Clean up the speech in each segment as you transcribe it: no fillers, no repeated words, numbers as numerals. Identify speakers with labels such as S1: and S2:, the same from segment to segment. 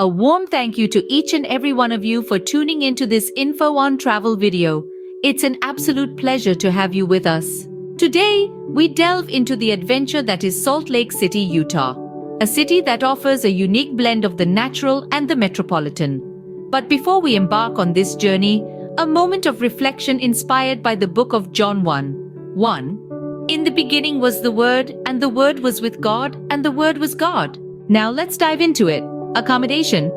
S1: A warm thank you to each and every one of you for tuning into this info on travel video. It's an absolute pleasure to have you with us. Today, we delve into the adventure that is Salt Lake City, Utah. A city that offers a unique blend of the natural and the metropolitan. But before we embark on this journey, a moment of reflection inspired by the book of John 1:1. In the beginning was the Word, and the Word was with God, and the Word was God. Now let's dive into it. Accommodation.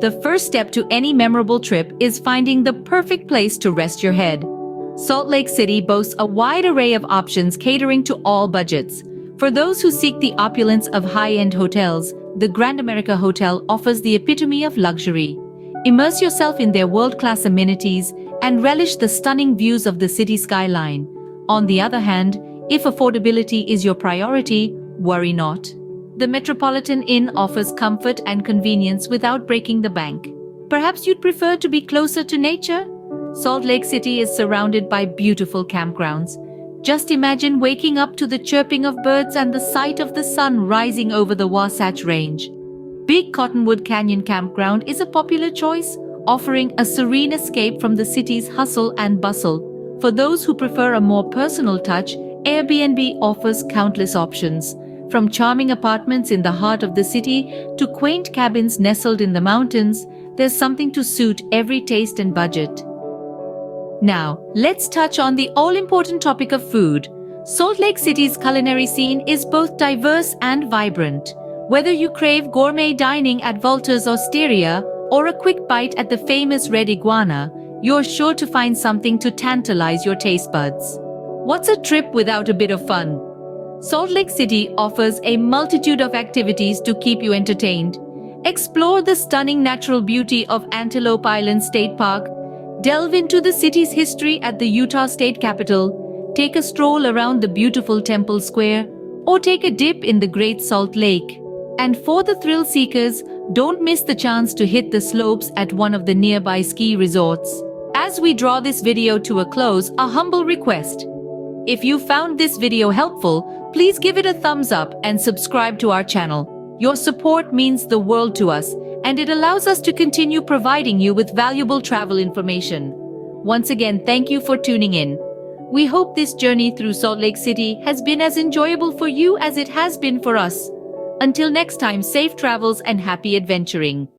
S1: The first step to any memorable trip is finding the perfect place to rest your head. Salt Lake City boasts a wide array of options catering to all budgets. For those who seek the opulence of high-end hotels, the Grand America Hotel offers the epitome of luxury. Immerse yourself in their world-class amenities and relish the stunning views of the city skyline. On the other hand, if affordability is your priority, worry not. The Metropolitan Inn offers comfort and convenience without breaking the bank. Perhaps you'd prefer to be closer to nature? Salt Lake City is surrounded by beautiful campgrounds. Just imagine waking up to the chirping of birds and the sight of the sun rising over the Wasatch Range. Big Cottonwood Canyon Campground is a popular choice, offering a serene escape from the city's hustle and bustle. For those who prefer a more personal touch, Airbnb offers countless options. From charming apartments in the heart of the city to quaint cabins nestled in the mountains, there's something to suit every taste and budget. Now, let's touch on the all-important topic of food. Salt Lake City's culinary scene is both diverse and vibrant. Whether you crave gourmet dining at Valter's Osteria or a quick bite at the famous Red Iguana, you're sure to find something to tantalize your taste buds. What's a trip without a bit of fun? Salt Lake City offers a multitude of activities to keep you entertained. Explore the stunning natural beauty of Antelope Island State Park. Delve into the city's history at the Utah State Capitol. Take a stroll around the beautiful Temple Square, or take a dip in the Great Salt Lake. And for the thrill seekers, don't miss the chance to hit the slopes at one of the nearby ski resorts. As we draw this video to a close, a humble request. If you found this video helpful, please give it a thumbs up and subscribe to our channel. Your support means the world to us, and it allows us to continue providing you with valuable travel information. Once again, thank you for tuning in. We hope this journey through Salt Lake City has been as enjoyable for you as it has been for us. Until next time, safe travels and happy adventuring.